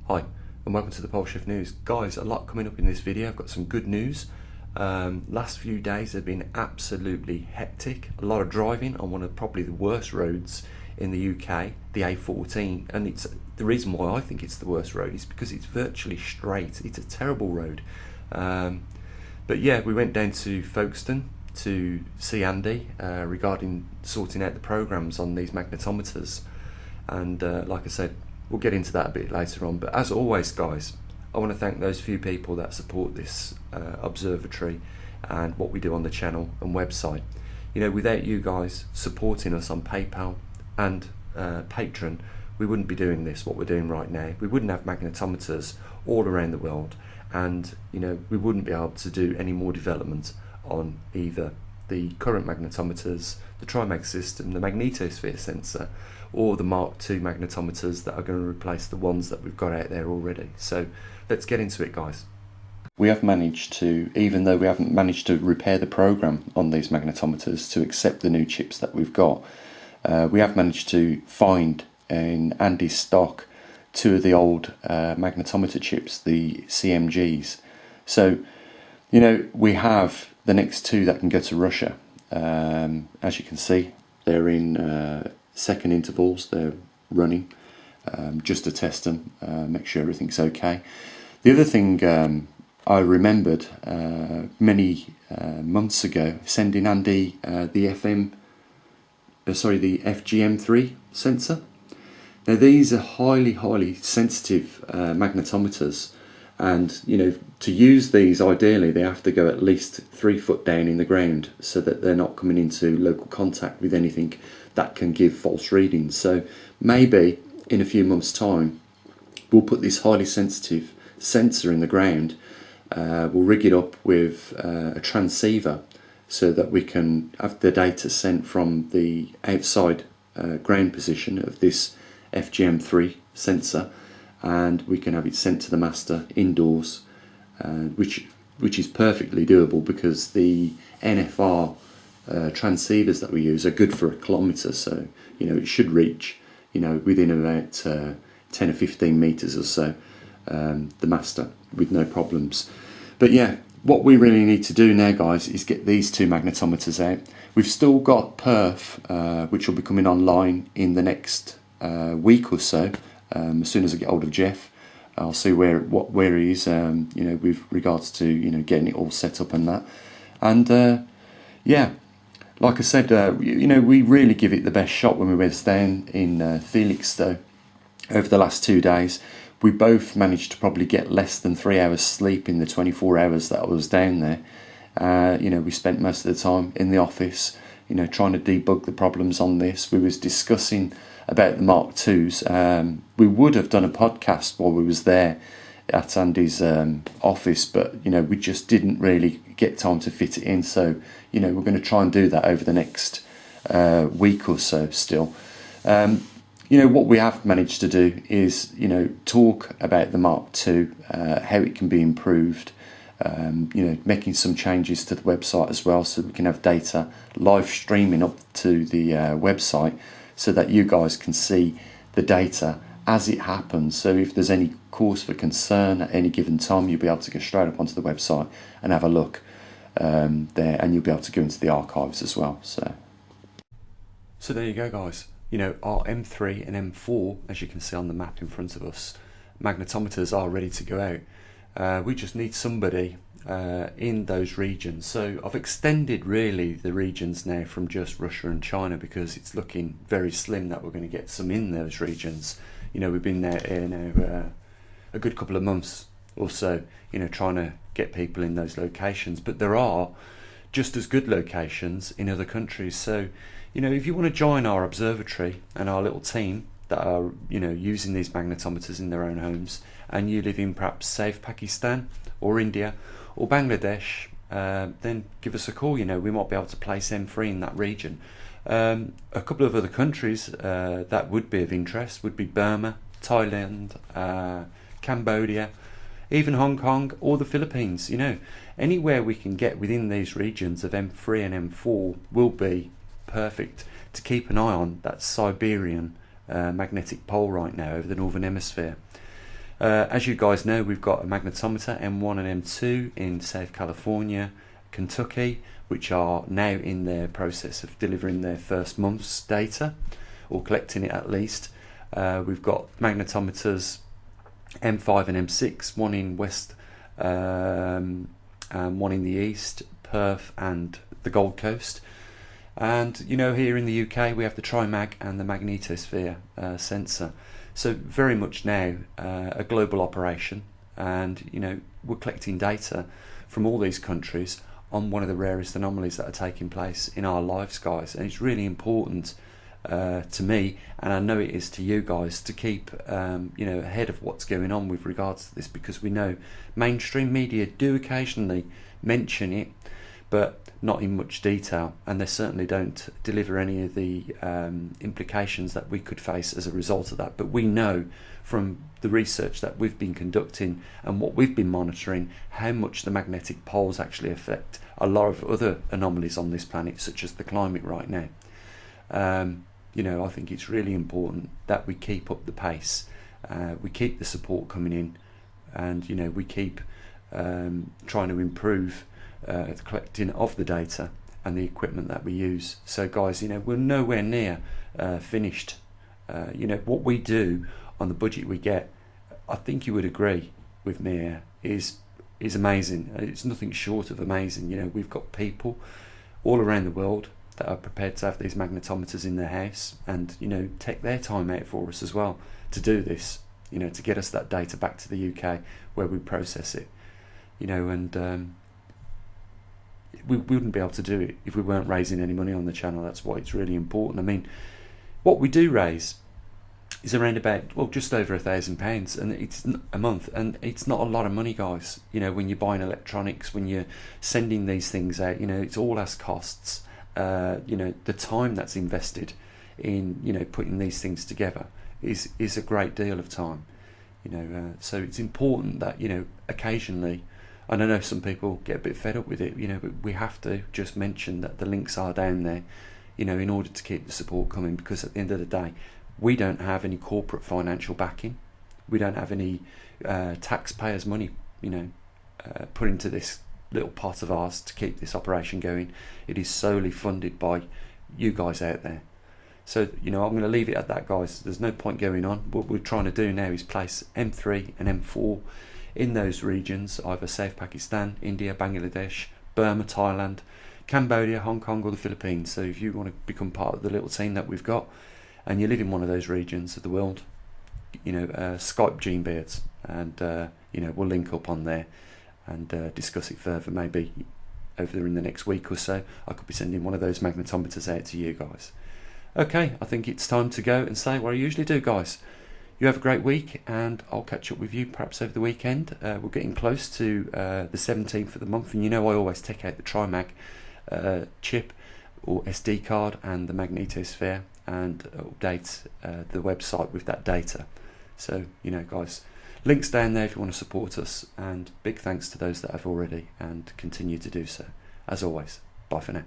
Hi and welcome to the Pole Shift News. Guys, a lot coming up in this video. I've got some good news. Last few days have been absolutely hectic. A lot of driving on one of probably the worst roads in the UK, the A14, and it's the reason why I think it's the worst road is because it's virtually straight. It's a terrible road. But yeah, we went down to Folkestone to see Andy regarding sorting out the programs on these magnetometers, and like I said, we'll get into that a bit later on. But as always, guys, I want to thank those few people that support this observatory and what we do on the channel and website. You know, without you guys supporting us on PayPal and Patreon, we wouldn't be doing this, what we're doing right now. We wouldn't have magnetometers all around the world, and you know, we wouldn't be able to do any more development on either the current magnetometers, the Trimag system, the magnetosphere sensor, or the Mark II magnetometers that are going to replace the ones that we've got out there already. So let's get into it, guys. We have managed to, even though we haven't managed to repair the program on these magnetometers to accept the new chips that we've got, we have managed to find in Andy's stock two of the old magnetometer chips, the CMGs. So, you know, we have the next two that can go to Russia. As you can see, they're in second intervals. They're running just to test them, make sure everything's okay. The other thing I remembered many months ago, sending Andy the FGM3 sensor. Now these are highly sensitive magnetometers, and you know, to use these ideally they have to go at least 3 foot down in the ground so that they're not coming into local contact with anything that can give false readings. So maybe in a few months' time we'll put this highly sensitive sensor in the ground. We'll rig it up with a transceiver so that we can have the data sent from the outside ground position of this FGM3 sensor, and we can have it sent to the master indoors, which is perfectly doable because the NFR transceivers that we use are good for a kilometre, so you know it should reach, you know, within about 10 or 15 metres or so the master with no problems. But yeah, what we really need to do now, guys, is get these two magnetometers out. We've still got perf which will be coming online in the next week or so. As soon as I get hold of Jeff, I'll see where he is, you know, with regards to, you know, getting it all set up and that. And yeah, like I said, you know, we really give it the best shot when we went down in Felixstowe over the last 2 days. We both managed to probably get less than 3 hours sleep in the 24 hours that I was down there. You know, we spent most of the time in the office, you know, trying to debug the problems on this. We was discussing about the Mark IIs. We would have done a podcast while we was there at Andy's office, but you know, we just didn't really get time to fit it in. So you know, we're going to try and do that over the next week or so still. You know, what we have managed to do is, you know, talk about the Mark II, how it can be improved, you know, making some changes to the website as well, so we can have data live streaming up to the website so that you guys can see the data as it happens. So if there's any cause for concern at any given time, you'll be able to go straight up onto the website and have a look there, and you'll be able to go into the archives as well. So there you go, guys. You know, our M3 and M4, as you can see on the map in front of us, magnetometers are ready to go out. We just need somebody in those regions. So I've extended really the regions now from just Russia and China because it's looking very slim that we're going to get some in those regions. You know, we've been there now a good couple of months or so, you know, trying to get people in those locations, but there are just as good locations in other countries. So you know, if you want to join our observatory and our little team that are, you know, using these magnetometers in their own homes, and you live in perhaps South Pakistan or India or Bangladesh, then give us a call. You know, we might be able to place M3 in that region. A couple of other countries that would be of interest would be Burma, Thailand, Cambodia, even Hong Kong or the Philippines. You know, anywhere we can get within these regions of M3 and M4 will be perfect to keep an eye on that Siberian magnetic pole right now over the northern hemisphere. As you guys know, we've got a magnetometer M1 and M2 in South California, Kentucky, which are now in their process of delivering their first month's data, or collecting it at least. We've got magnetometers M5 and M6, one in West and one in the East, Perth and the Gold Coast. And you know, here in the UK we have the TriMag and the magnetosphere sensor. So very much now a global operation, and you know, we're collecting data from all these countries on one of the rarest anomalies that are taking place in our lives, guys. And it's really important to me, and I know it is to you guys, to keep you know, ahead of what's going on with regards to this, because we know mainstream media do occasionally mention it, but not in much detail, and they certainly don't deliver any of the implications that we could face as a result of that. But we know from the research that we've been conducting and what we've been monitoring how much the magnetic poles actually affect a lot of other anomalies on this planet, such as the climate right now. You know, I think it's really important that we keep up the pace, we keep the support coming in, and you know, we keep trying to improve the collecting of the data and the equipment that we use. So guys, you know, we're nowhere near finished. You know, what we do on the budget we get, I think you would agree with me, is amazing. It's nothing short of amazing. You know, we've got people all around the world that are prepared to have these magnetometers in their house, and you know, take their time out for us as well to do this, you know, to get us that data back to the UK where we process it, you know. And we wouldn't be able to do it if we weren't raising any money on the channel. That's why it's really important. I mean, what we do raise is around about, well, just over £1,000, and it's a month, and it's not a lot of money, guys. You know, when you're buying electronics, when you're sending these things out, you know, it's all has costs. You know, the time that's invested in, you know, putting these things together is a great deal of time. You know, so it's important that, you know, occasionally, and I know some people get a bit fed up with it, you know, but we have to just mention that the links are down there, you know, in order to keep the support coming, because at the end of the day, we don't have any corporate financial backing. We don't have any taxpayers' money, you know, put into this little pot of ours to keep this operation going. It is solely funded by you guys out there. So, you know, I'm going to leave it at that, guys. There's no point going on. What we're trying to do now is place M3 and M4 in those regions, either South Pakistan, India, Bangladesh, Burma, Thailand, Cambodia, Hong Kong, or the Philippines. So if you want to become part of the little team that we've got, and you live in one of those regions of the world, you know, Skype Genebeards, and you know, we'll link up on there and discuss it further. Maybe over in the next week or so, I could be sending one of those magnetometers out to you guys. Okay, I think it's time to go and say what I usually do, guys. You have a great week, and I'll catch up with you perhaps over the weekend. We're getting close to the 17th of the month, and you know I always take out the TriMag chip or SD card and the magnetosphere, and update the website with that data. So, you know, guys, links down there if you want to support us, and big thanks to those that have already and continue to do so. As always, bye for now.